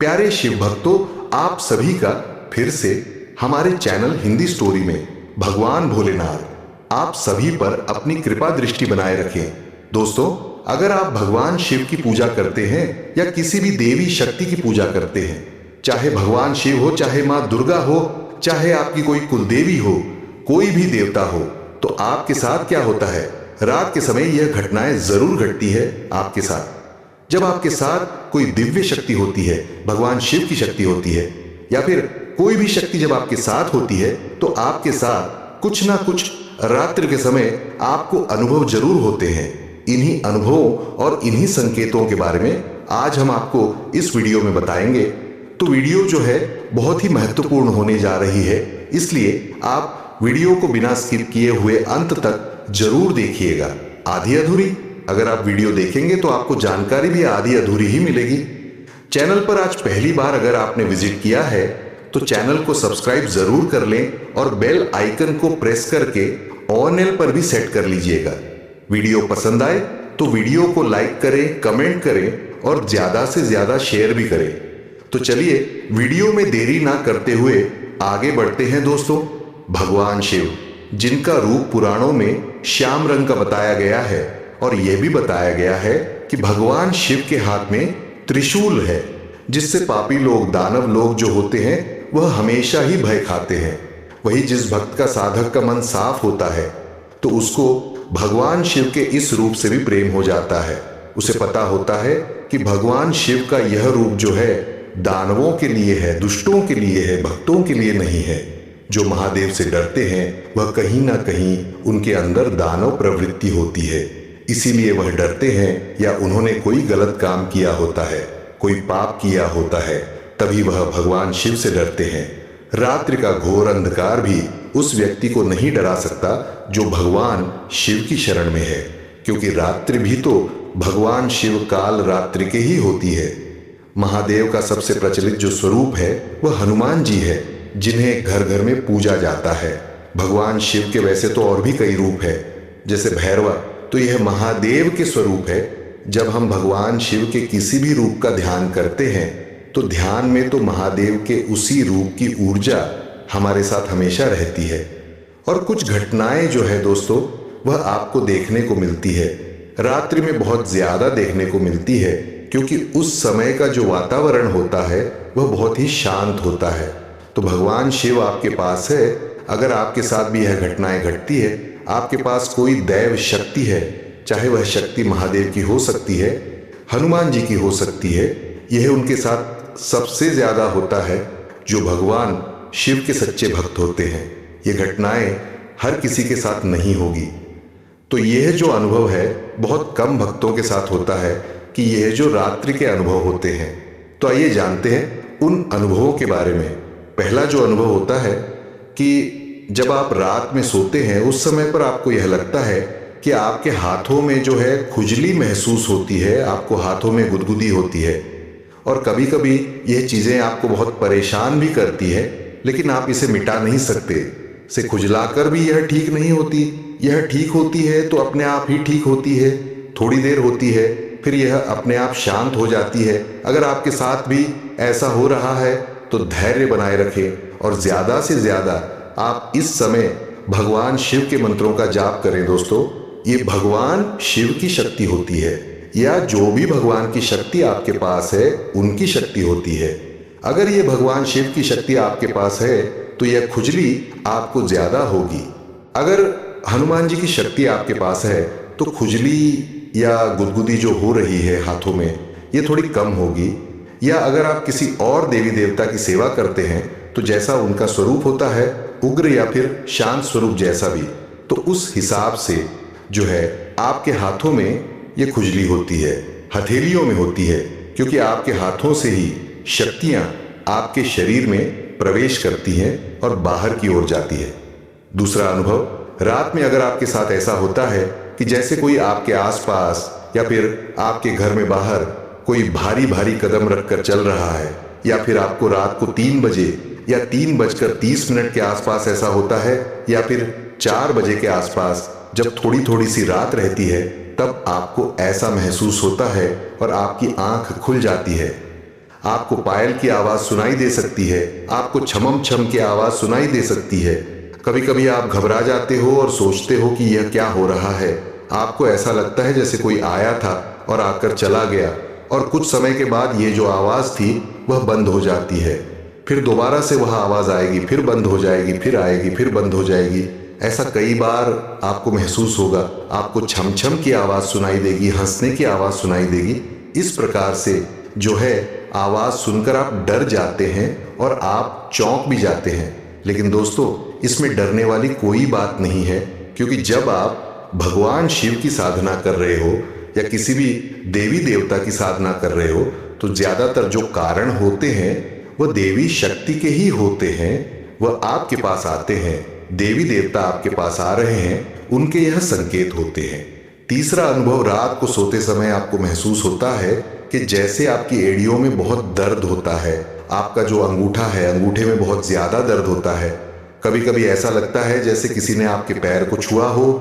प्यारे शिव भक्तों, आप सभी का फिर से हमारे चैनल हिंदी स्टोरी में भगवान भोलेनाथ आप सभी पर अपनी कृपा दृष्टि बनाए रखें। दोस्तों, अगर आप भगवान शिव की पूजा करते हैं या किसी भी देवी शक्ति की पूजा करते हैं, चाहे भगवान शिव हो, चाहे माँ दुर्गा हो, चाहे आपकी कोई कुलदेवी हो, कोई भी देवता हो, तो आपके साथ क्या होता है, रात के समय यह घटनाएं जरूर घटती है आपके साथ। जब आपके साथ कोई दिव्य शक्ति होती है, भगवान शिव की शक्ति होती है, या फिर कोई भी शक्ति जब आपके साथ होती है, तो आपके साथ कुछ ना कुछ रात्रि के समय आपको अनुभव जरूर होते हैं। इन्हीं अनुभवों और इन्हीं संकेतों के बारे में आज हम आपको इस वीडियो में बताएंगे। तो वीडियो जो है बहुत ही महत्वपूर्ण होने जा रही है, इसलिए आप वीडियो को बिना स्किप किए हुए अंत तक जरूर देखिएगा। आधी अधूरी अगर आप वीडियो देखेंगे तो आपको जानकारी भी आधी अधूरी ही मिलेगी। चैनल पर आज पहली बार अगर आपने विजिट किया है तो चैनल को सब्सक्राइब जरूर कर लें और बेल आइकन को प्रेस करके ऑल पर भी सेट कर लीजिएगा। वीडियो पसंद आए तो वीडियो को लाइक करें, कमेंट करें और ज्यादा से ज्यादा शेयर भी करें। तो चलिए वीडियो में देरी ना करते हुए आगे बढ़ते हैं दोस्तों। भगवान शिव, जिनका रूप पुराणों में श्याम रंग का बताया गया है और यह भी बताया गया है कि भगवान शिव के हाथ में त्रिशूल है, जिससे पापी लोग, दानव लोग जो होते हैं वह हमेशा ही भय खाते हैं। वही जिस भक्त का, साधक का मन साफ होता है तो उसको भगवान शिव के इस रूप से भी प्रेम हो जाता है। उसे पता होता है कि भगवान शिव का यह रूप जो है दानवों के लिए है, दुष्टों के लिए है, भक्तों के लिए नहीं है। जो महादेव से डरते हैं वह कहीं ना कहीं उनके अंदर दानव प्रवृत्ति होती है, इसीलिए वह डरते हैं, या उन्होंने कोई गलत काम किया होता है, कोई पाप किया होता है, तभी वह भगवान शिव से डरते हैं। रात्रि का घोर अंधकार भी उस व्यक्ति को नहीं डरा सकता जो भगवान शिव की शरण में है, क्योंकि रात्रि भी तो भगवान शिव काल रात्रि के ही होती है। महादेव का सबसे प्रचलित जो स्वरूप है वह हनुमान जी है, जिन्हें घर घर में पूजा जाता है। भगवान शिव के वैसे तो और भी कई रूप है, जैसे भैरवा, तो यह महादेव के स्वरूप है। जब हम भगवान शिव के किसी भी रूप का ध्यान करते हैं तो ध्यान में तो महादेव के उसी रूप की ऊर्जा हमारे साथ हमेशा रहती है। और कुछ घटनाएं जो है दोस्तों वह आपको देखने को मिलती है, रात्रि में बहुत ज्यादा देखने को मिलती है, क्योंकि उस समय का जो वातावरण होता है वह बहुत ही शांत होता है। तो भगवान शिव आपके पास है। अगर आपके साथ भी यह घटनाएं घटती है, आपके पास कोई दैव शक्ति है, चाहे वह शक्ति महादेव की हो सकती है, हनुमान जी की हो सकती है, यह उनके साथ सबसे ज्यादा होता है जो भगवान शिव के सच्चे भक्त होते हैं। ये घटनाएं हर किसी के साथ नहीं होगी। तो यह जो अनुभव है बहुत कम भक्तों के साथ होता है कि यह जो रात्रि के अनुभव होते हैं। तो आइए जानते हैं उन अनुभवों के बारे में। पहला जो अनुभव होता है कि जब आप रात में सोते हैं उस समय पर आपको यह लगता है कि आपके हाथों में जो है खुजली महसूस होती है, आपको हाथों में गुदगुदी होती है, और कभी कभी यह चीजें आपको बहुत परेशान भी करती है, लेकिन आप इसे मिटा नहीं सकते। से खुजलाकर भी यह ठीक नहीं होती, यह ठीक होती है तो अपने आप ही ठीक होती है, थोड़ी देर होती है, फिर यह अपने आप शांत हो जाती है। अगर आपके साथ भी ऐसा हो रहा है तो धैर्य बनाए रखें और ज्यादा से ज्यादा आप इस समय भगवान शिव के मंत्रों का जाप करें। दोस्तों, ये भगवान शिव की शक्ति होती है, या जो भी भगवान की शक्ति आपके पास है उनकी शक्ति होती है। अगर ये भगवान शिव की शक्ति आपके पास है तो यह खुजली आपको ज्यादा होगी। अगर हनुमान जी की शक्ति आपके पास है तो खुजली या गुदगुदी जो हो रही है हाथों में, ये थोड़ी कम होगी। या अगर आप किसी और देवी देवता की सेवा करते हैं तो जैसा उनका स्वरूप होता है, उग्र या फिर शांत स्वरूप जैसा भी, तो उस हिसाब से जो है आपके हाथों में ये खुजली होती है, हथेलियों में होती है, क्योंकि आपके हाथों से ही शक्तियां आपके शरीर में प्रवेश करती हैं और बाहर की ओर जाती है। दूसरा अनुभव, रात में अगर आपके साथ ऐसा होता है कि जैसे कोई आपके आसपास या फिर आपके घर में बाहर कोई भारी भारी कदम रखकर चल रहा है, या फिर आपको रात को 3 बजे या 3:30 के आसपास ऐसा होता है, या फिर 4 बजे के आसपास जब थोड़ी थोड़ी सी रात रहती है, तब आपको ऐसा महसूस होता है और आपकी आंख खुल जाती है। आपको पायल की आवाज सुनाई दे सकती है, आपको छमम छम की आवाज सुनाई दे सकती है। कभी कभी आप घबरा जाते हो और सोचते हो कि यह क्या हो रहा है। आपको ऐसा लगता है जैसे कोई आया था और आकर चला गया, और कुछ समय के बाद ये जो आवाज थी वह बंद हो जाती है। फिर दोबारा से वह आवाज आएगी, फिर बंद हो जाएगी, फिर आएगी, फिर बंद हो जाएगी। ऐसा कई बार आपको महसूस होगा। आपको छम छम की आवाज सुनाई देगी, हंसने की आवाज सुनाई देगी। इस प्रकार से जो है आवाज सुनकर आप डर जाते हैं और आप चौंक भी जाते हैं। लेकिन दोस्तों, इसमें डरने वाली कोई बात नहीं है, क्योंकि जब आप भगवान शिव की साधना कर रहे हो या किसी भी देवी देवता की साधना कर रहे हो, तो ज्यादातर जो कारण होते हैं वह देवी शक्ति के ही होते हैं। वह आपके पास आते हैं, देवी देवता आपके पास आ रहे हैं, उनके यह संकेत होते हैं। तीसरा अनुभव, रात को सोते समय आपको महसूस होता है कि जैसे आपकी एड़ियों में बहुत दर्द होता है। आपका जो अंगूठा है, अंगूठे में बहुत ज्यादा दर्द होता है। कभी कभी ऐसा लगता है जैसे किसी ने आपके पैर को छुआ हो,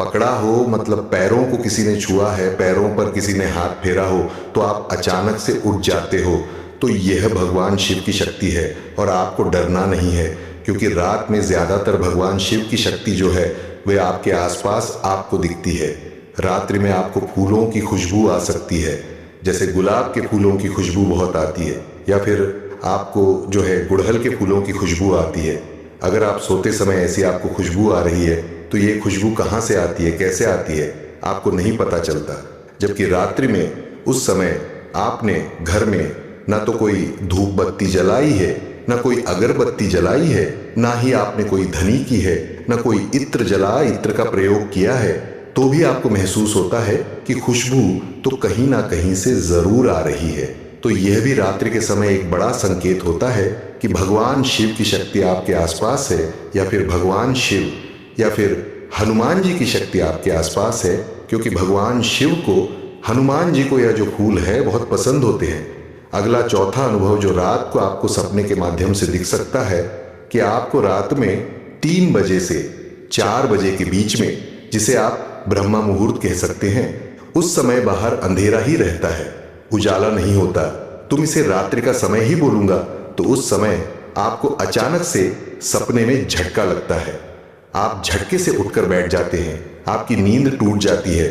पकड़ा हो, मतलब पैरों को किसी ने छुआ है, पैरों पर किसी ने हाथ फेरा हो, तो आप अचानक से उठ जाते हो। तो यह भगवान शिव की शक्ति है और आपको डरना नहीं है, क्योंकि रात में ज्यादातर भगवान शिव की शक्ति जो है वह आपके आसपास आपको दिखती है। रात्रि में आपको फूलों की खुशबू आ सकती है, जैसे गुलाब के फूलों की खुशबू बहुत आती है, या फिर आपको जो है गुड़हल के फूलों की खुशबू आती है। अगर आप सोते समय ऐसी आपको खुशबू आ रही है, तो ये खुशबू कहाँ से आती है, कैसे आती है, आपको नहीं पता चलता। जबकि रात्रि में उस समय आपने घर में ना तो कोई धूप बत्ती जलाई है, ना कोई अगरबत्ती जलाई है, ना ही आपने कोई धनी की है, ना कोई इत्र इत्र का प्रयोग किया है, तो भी आपको महसूस होता है कि खुशबू तो कहीं ना कहीं से जरूर आ रही है। तो यह भी रात्रि के समय एक बड़ा संकेत होता है कि भगवान शिव की शक्ति आपके आसपास है, या फिर भगवान शिव या फिर हनुमान जी की शक्ति आपके आसपास है, क्योंकि भगवान शिव को, हनुमान जी को यह जो फूल है बहुत पसंद होते हैं। अगला चौथा अनुभव जो रात को आपको सपने के माध्यम से दिख सकता है कि आपको रात में 3 बजे से 4 बजे के बीच में, जिसे आप ब्रह्मा मुहूर्त कह सकते हैं, उस समय बाहर अंधेरा ही रहता है, उजाला नहीं होता। तुम इसे रात्रि का समय ही बोलूंगा। तो उस समय आपको अचानक से सपने में झटका लगता है, आप झटके से उठकर बैठ जाते हैं, आपकी नींद टूट जाती है।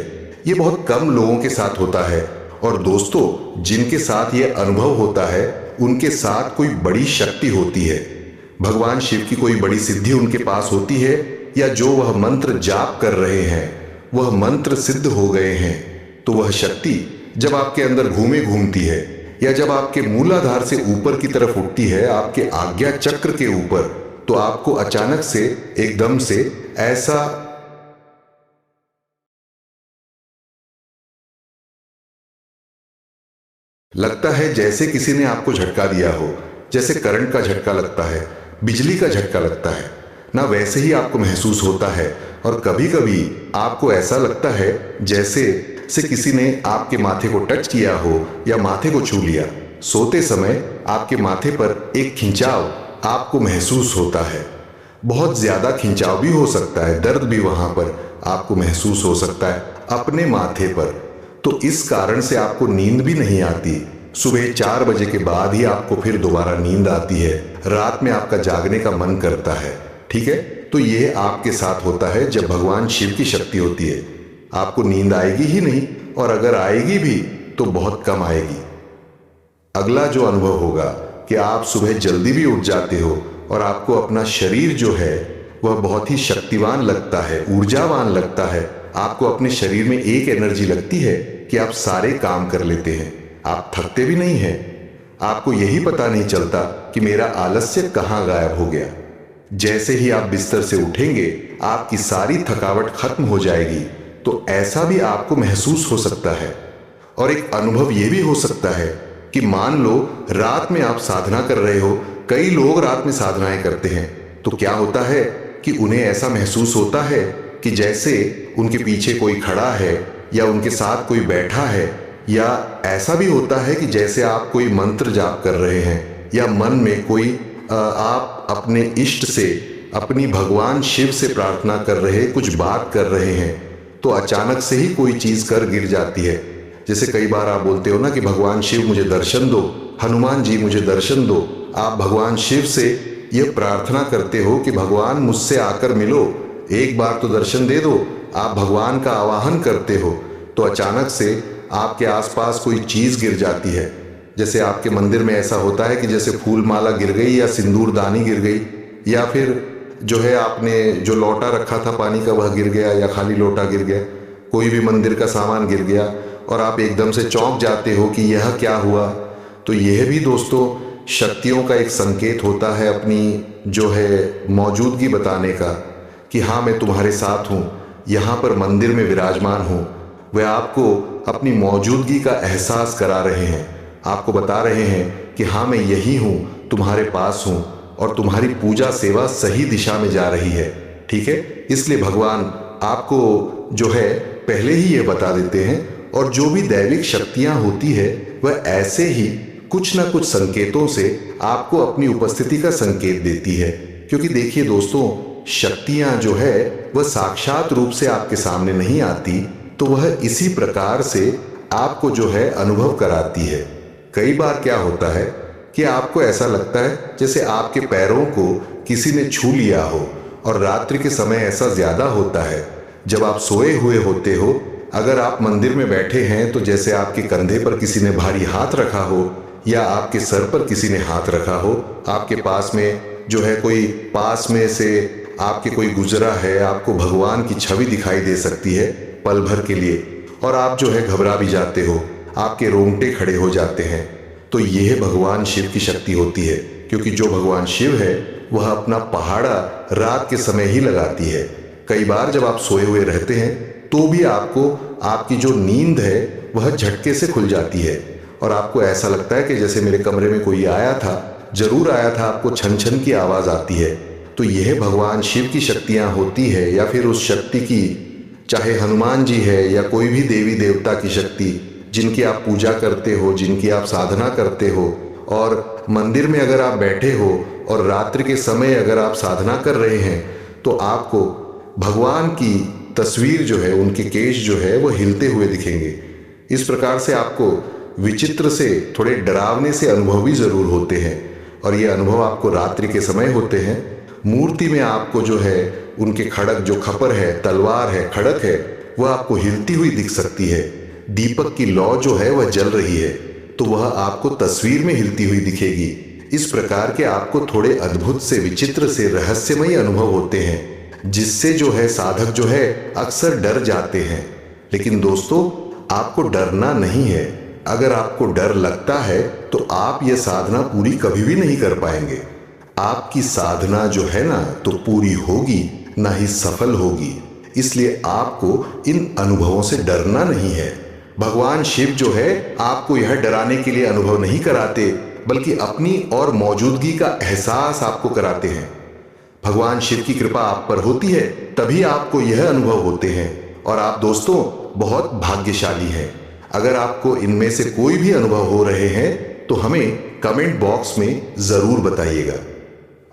ये बहुत कम लोगों के साथ होता है, और दोस्तों जिनके साथ ये अनुभव होता है उनके साथ कोई बड़ी शक्ति होती है। भगवान शिव की कोई बड़ी सिद्धि उनके पास होती है, या जो वह मंत्र जाप कर रहे हैं वह मंत्र सिद्ध हो गए हैं। तो वह शक्ति जब आपके अंदर घूमती है, या जब आपके मूलाधार से ऊपर की तरफ उठती है, आपके आज्ञा चक्र के ऊपर, तो आपको अचानक से एकदम से ऐसा लगता है जैसे किसी ने आपको झटका दिया हो, जैसे करंट का झटका लगता है, बिजली का झटका लगता है ना, वैसे ही आपको महसूस होता है। और कभी कभी आपको ऐसा लगता है जैसे से किसी ने आपके माथे को टच किया हो या माथे को छू लिया। सोते समय आपके माथे पर एक खिंचाव आपको महसूस होता है, बहुत ज्यादा खिंचाव भी हो सकता है, दर्द भी वहां पर आपको महसूस हो सकता है अपने माथे पर। तो इस कारण से आपको नींद भी नहीं आती। सुबह 4 बजे के बाद ही आपको फिर दोबारा नींद आती है, रात में आपका जागने का मन करता है। ठीक है, तो यह आपके साथ होता है जब भगवान शिव की शक्ति होती है। आपको नींद आएगी ही नहीं, और अगर आएगी भी तो बहुत कम आएगी। अगला जो अनुभव होगा कि आप सुबह जल्दी भी उठ जाते हो, और आपको अपना शरीर जो है वह बहुत ही शक्तिवान लगता है, ऊर्जावान लगता है। आपको अपने शरीर में एक एनर्जी लगती है कि आप सारे काम कर लेते हैं, आप थकते भी नहीं हैं। आपको यही पता नहीं चलता कि मेरा आलस्य कहाँ गायब हो गया। जैसे ही आप बिस्तर से उठेंगे आपकी सारी थकावट खत्म हो जाएगी। तो ऐसा भी आपको महसूस हो सकता है। और एक अनुभव यह भी हो सकता है कि मान लो रात में आप साधना कर रहे हो, कई लोग रात में साधनाएं करते हैं, तो क्या होता है कि उन्हें ऐसा महसूस होता है कि जैसे उनके पीछे कोई खड़ा है या उनके साथ कोई बैठा है, या ऐसा भी होता है कि जैसे आप कोई मंत्र जाप कर रहे हैं, या मन में कोई आप अपने इष्ट से, अपनी भगवान शिव से प्रार्थना कर रहे, कुछ बात कर रहे हैं, तो अचानक से ही कोई चीज कर गिर जाती है। जैसे कई बार आप बोलते हो ना कि भगवान शिव मुझे दर्शन दो, हनुमान जी मुझे दर्शन दो। आप भगवान शिव से यह प्रार्थना करते हो कि भगवान मुझसे आकर मिलो, एक बार तो दर्शन दे दो। आप भगवान का आवाहन करते हो तो अचानक से आपके आसपास कोई चीज गिर जाती है। जैसे आपके मंदिर में ऐसा होता है कि जैसे फूल माला गिर गई या सिंदूर दानी गिर गई, या फिर जो है आपने जो लोटा रखा था पानी का वह गिर गया, या खाली लोटा गिर गया, कोई भी मंदिर का सामान गिर गया और आप एकदम से चौंक जाते हो कि यह क्या हुआ। तो यह भी दोस्तों शक्तियों का एक संकेत होता है, अपनी जो है मौजूदगी बताने का कि हाँ मैं तुम्हारे साथ हूँ, यहाँ पर मंदिर में विराजमान हूँ। वे आपको अपनी मौजूदगी का एहसास करा रहे हैं, आपको बता रहे हैं कि हाँ मैं यही हूँ, तुम्हारे पास हूँ और तुम्हारी पूजा सेवा सही दिशा में जा रही है। ठीक है, इसलिए भगवान आपको जो है पहले ही ये बता देते हैं। और जो भी दैविक शक्तियां होती है वह ऐसे ही कुछ ना कुछ संकेतों से आपको अपनी उपस्थिति का संकेत देती है। क्योंकि देखिए दोस्तों, शक्तियां जो है वह साक्षात रूप से आपके सामने नहीं आती, तो वह इसी प्रकार से आपको जो है अनुभव कराती है। कई बार क्या होता है कि आपको ऐसा लगता है जैसे आपके पैरों को किसी ने छू लिया हो, और रात्रि के समय ऐसा ज्यादा होता है जब आप सोए हुए होते हो। अगर आप मंदिर में बैठे हैं तो जैसे आपके कंधे पर किसी ने भारी हाथ रखा हो, या आपके सर पर किसी ने हाथ रखा हो, आपके पास में जो है कोई पास में से आपके कोई गुजरा है, आपको भगवान की छवि दिखाई दे सकती है पल भर के लिए, और आप जो है घबरा भी जाते हो, आपके रोंगटे खड़े हो जाते हैं। तो यह भगवान शिव की शक्ति होती है, क्योंकि जो भगवान शिव है वह अपना पहाड़ा रात के समय ही लगाती है। कई बार जब आप सोए हुए रहते हैं तो भी आपको आपकी जो नींद है वह झटके से खुल जाती है, और आपको ऐसा लगता है कि जैसे मेरे कमरे में कोई आया था, जरूर आया था, आपको छन छन की आवाज आती है। तो यह भगवान शिव की शक्तियां होती है, या फिर उस शक्ति की, चाहे हनुमान जी है या कोई भी देवी देवता की शक्ति जिनकी आप पूजा करते हो, जिनकी आप साधना करते हो। और मंदिर में अगर आप बैठे हो और रात्रि के समय अगर आप साधना कर रहे हैं तो आपको भगवान की तस्वीर जो है, उनके केश जो है वो हिलते हुए दिखेंगे। इस प्रकार से आपको विचित्र से, थोड़े डरावने से अनुभव भी जरूर होते हैं, और ये अनुभव आपको रात्रि के समय होते हैं। मूर्ति में आपको जो है उनके खड़ग, जो खपर है, तलवार है, खड़क है, वह आपको हिलती हुई दिख सकती है। दीपक की लौ जो है वह जल रही है तो वह आपको तस्वीर में हिलती हुई दिखेगी। इस प्रकार के आपको थोड़े अद्भुत से, विचित्र से, रहस्यमयी अनुभव होते हैं, जिससे जो है साधक जो है अक्सर डर जाते हैं। लेकिन दोस्तों, आपको डरना नहीं है। अगर आपको डर लगता है तो आप यह साधना पूरी कभी भी नहीं कर पाएंगे। आपकी साधना जो है ना तो पूरी होगी, ना ही सफल होगी। इसलिए आपको इन अनुभवों से डरना नहीं है। भगवान शिव जो है आपको यह डराने के लिए अनुभव नहीं कराते, बल्कि अपनी और मौजूदगी का एहसास आपको कराते हैं। भगवान शिव की कृपा आप पर होती है तभी आपको यह अनुभव होते हैं, और आप दोस्तों बहुत भाग्यशाली हैं। अगर आपको इनमें से कोई भी अनुभव हो रहे हैं तो हमें कमेंट बॉक्स में जरूर बताइएगा।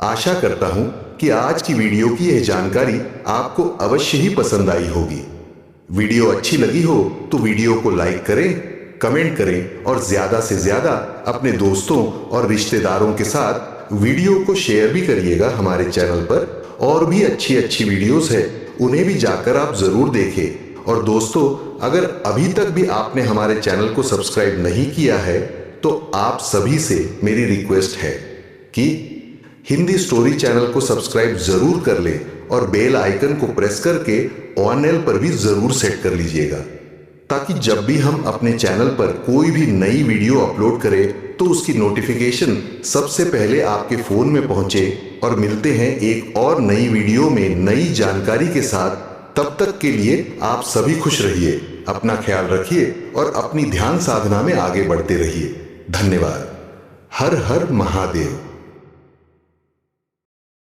आशा करता हूं कि आज की वीडियो की यह जानकारी आपको अवश्य ही पसंद आई होगी। वीडियो अच्छी लगी हो तो वीडियो को लाइक करें, कमेंट करें, और ज्यादा से ज्यादा अपने दोस्तों और रिश्तेदारों के साथ वीडियो को शेयर भी करिएगा। हमारे चैनल पर और भी अच्छी अच्छी वीडियोस है, उन्हें भी जाकर आप जरूर देखें। और दोस्तों, अगर अभी तक भी आपने हमारे चैनल को सब्सक्राइब नहीं किया है तो आप सभी से मेरी रिक्वेस्ट है कि हिंदी स्टोरी चैनल को सब्सक्राइब जरूर कर ले, और बेल आइकन को प्रेस करके ऑन एल पर भी जरूर सेट कर लीजिएगा, ताकि जब भी हम अपने चैनल पर कोई भी नई वीडियो अपलोड करें तो उसकी नोटिफिकेशन सबसे पहले आपके फोन में पहुंचे। और मिलते हैं एक और नई वीडियो में नई जानकारी के साथ। तब तक के लिए आप सभी खुश रहिए, अपना ख्याल रखिए और अपनी ध्यान साधना में आगे बढ़ते रहिए। धन्यवाद। हर हर महादेव।